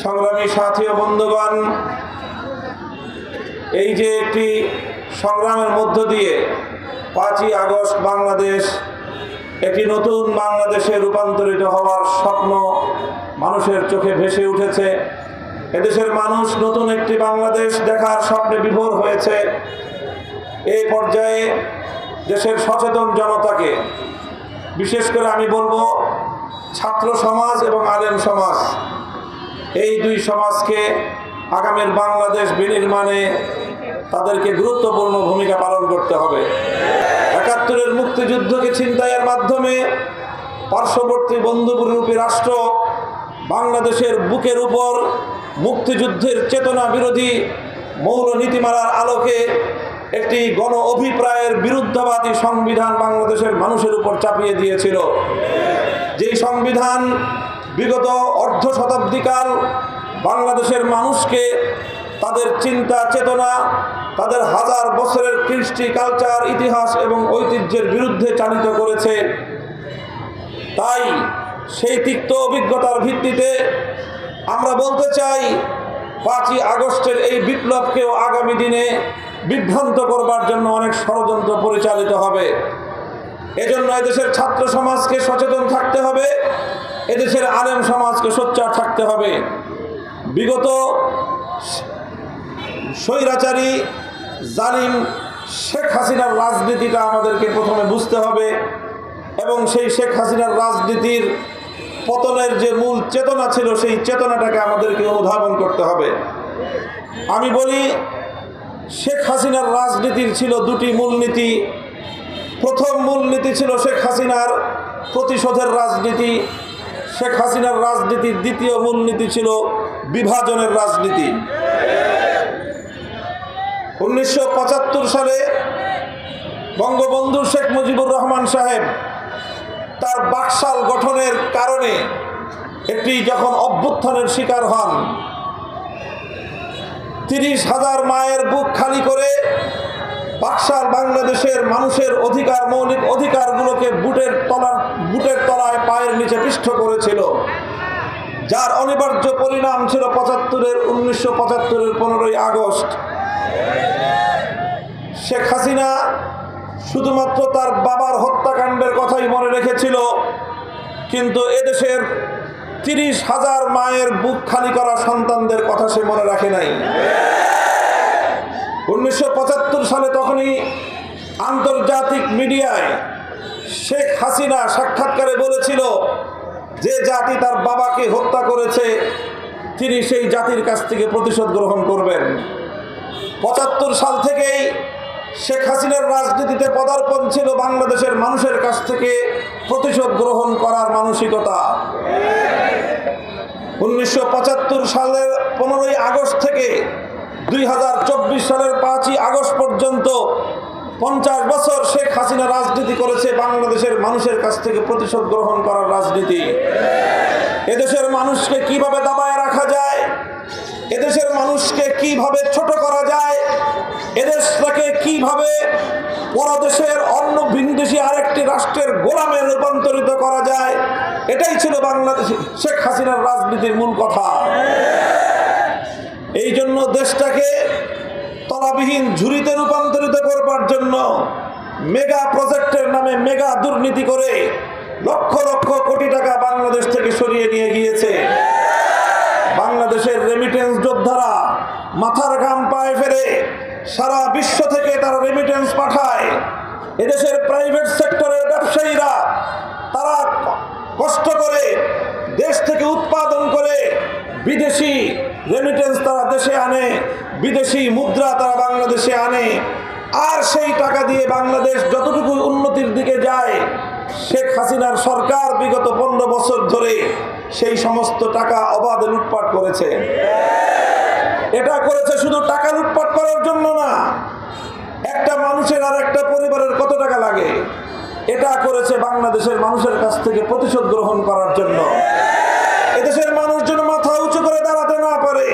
সংগ্রামী সাথী ও বন্ধুগণ, এই যে একটি সংগ্রামের মধ্য দিয়ে 5ই আগস্ট বাংলাদেশ একটি নতুন বাংলাদেশে রূপান্তরিত হওয়ার স্বপ্ন মানুষের চোখে ভেসে উঠেছে। এদেশের মানুষ নতুন একটি বাংলাদেশ দেখার স্বপ্নে বিভোর হয়েছে। এই পর্যায়ে দেশের সচেতন জনতাকে, বিশেষ করে আমি বলবো ছাত্র সমাজ এবং আলেম সমাজ, এই দুই সমাজকে আগামীর বাংলাদেশ বিনির্মাণে তাদেরকে গুরুত্বপূর্ণ ভূমিকা পালন করতে হবে। ৭১-এর মুক্তিযুদ্ধকে ছিনতাইয়ের মাধ্যমে পার্শ্ববর্তী বন্ধুরূপী রাষ্ট্র বাংলাদেশের বুকের উপর মুক্তিযুদ্ধের চেতনা বিরোধী মৌল নীতিমালার আলোকে একটি গণ অভিপ্রায়ের বিরুদ্ধবাদী সংবিধান বাংলাদেশের মানুষের উপর চাপিয়ে দিয়েছিল। যেই সংবিধান বিগত অর্ধ শতাব্দীকাল বাংলাদেশের মানুষকে তাদের চিন্তা চেতনা, তাদের হাজার বছরের কৃষ্টি, কালচার, ইতিহাস এবং ঐতিহ্যের বিরুদ্ধে চালিত করেছে। তাই সেই তিক্ত অভিজ্ঞতার ভিত্তিতে আমরা বলতে চাই, 5ই আগস্টের এই বিপ্লবকেও আগামী দিনে বিভ্রান্ত করবার জন্য অনেক ষড়যন্ত্র পরিচালিত হবে। এজন্য এদেশের ছাত্র সমাজকে সচেতন থাকতে হবে, এদেশের আলেম সমাজকে সোচ্চার থাকতে হবে। বিগত স্বৈরাচারী জালিম শেখ হাসিনার রাজনীতিটা আমাদেরকে প্রথমে বুঝতে হবে এবং সেই শেখ হাসিনার রাজনীতির পতনের যে মূল চেতনা ছিল, সেই চেতনাটাকে আমাদেরকে অনুধাবন করতে হবে। আমি বলি, শেখ হাসিনার রাজনীতির ছিল দুটি মূলনীতি। প্রথম মূলনীতি ছিল শেখ হাসিনার প্রতিশোধের রাজনীতি। শেখ হাসিনার রাজনীতির দ্বিতীয় মূলনীতি ছিল বিভাজনের রাজনীতি। 1975 সালে বঙ্গবন্ধু শেখ মুজিবুর রহমান সাহেব তার বাকশাল গঠনের কারণে একটি যখন অভ্যুত্থানের শিকার হন, 30,000 মায়ের বুক খালি করে বাকশাল বাংলাদেশের মানুষের অধিকার, মৌলিক অধিকারগুলোকে বুটের তলায় পায়ের নিচে পিষ্ট করেছিল, যার অনিবার্য পরিণাম ছিল 1975-এর 15ই আগস্ট। শেখ হাসিনা শুধুমাত্র তার বাবার হত্যাকাণ্ডের কথাই মনে রেখেছিল, কিন্তু এদেশের 30,000 মায়ের বুক খালি করা সন্তানদের কথা সে মনে রাখে নাই। 1975 সালে তখনই আন্তর্জাতিক মিডিয়ায় শেখ হাসিনা সাক্ষাৎকারে বলেছিল, যে জাতি তার বাবাকে হত্যা করেছে তিনি সেই জাতির কাছ থেকে প্রতিশোধ গ্রহণ করবেন। 75 সাল থেকেই শেখ হাসিনার রাজনীতিতে পদার্পণ ছিল বাংলাদেশের মানুষের কাছ থেকে প্রতিশোধ গ্রহণ করার মানসিকতা। 1975 সালের 15ই আগস্ট থেকে 2024 সালের 5ই আগস্ট পর্যন্ত 50 বছর শেখ হাসিনা রাজনীতি করেছে বাংলাদেশের মানুষের কাছ থেকে প্রতিশোধ গ্রহণ করার রাজনীতি। এদেশের মানুষকে কিভাবে দাবায় রাখা যায়, এদেশের মানুষকে কিভাবে ছোট করা যায়, এদেশটাকে কিভাবে পরদেশের অন্য ভিনদেশী আরেকটি রাষ্ট্রের গোলামে রূপান্তরিত করা যায়, এটাই ছিল বাংলাদেশ শেখ হাসিনার রাজনীতির মূল কথা। এই জন্য দেশটাকে তলাবিহীন ঝুড়িতে রূপান্তরিত করবার জন্য মেগা প্রজেক্টের নামে মেগা দুর্নীতি করে লক্ষ লক্ষ কোটি টাকা বাংলাদেশ থেকে সরিয়ে নিয়ে গিয়েছে। বাংলাদেশের রেমিটেন্স যোদ্ধারা মাথার ঘাম পায়ে ফেলে সারা বিশ্ব থেকে তারা রেমিটেন্স পাঠায়। এদেশের প্রাইভেট সেক্টরের ব্যবসায়ীরা তারা কষ্ট করে দেশ থেকে উৎপাদন করে বিদেশি রেমিটেন্স তারা দেশে আনে, বিদেশি মুদ্রা তারা বাংলাদেশে আনে, আর সেই টাকা দিয়ে বাংলাদেশ যতটুকু উন্নতির দিকে যায়, শেখ হাসিনার সরকার বিগত 15 বছর ধরে সেই সমস্ত টাকা অবাধে লুটপাট করেছে। এটা করেছে শুধু টাকা লুটপাট করার জন্য না, একটা মানুষের আর একটা পরিবারের কত টাকা লাগে, এটা করেছে বাংলাদেশের মানুষের কাছ থেকে প্রতিশোধ গ্রহণ করার জন্য। এদেশের মানুষ যেন মাথা উঁচু করে দাঁড়াতে না পারে,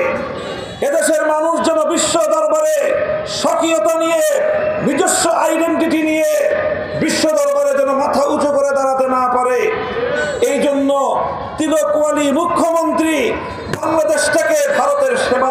এদেশের মানুষ যেন বিশ্ব দরবারে স্বকীয়তা নিয়ে, নিজস্ব আইডেন্টিটি নিয়ে বিশ্ব দরবারে যেন মাথা উঁচু করে দাঁড়াতে না পারে, এই জন্য তিলকওয়ালী মুখ্যমন্ত্রী বাংলাদেশটাকে ভারতের সেবা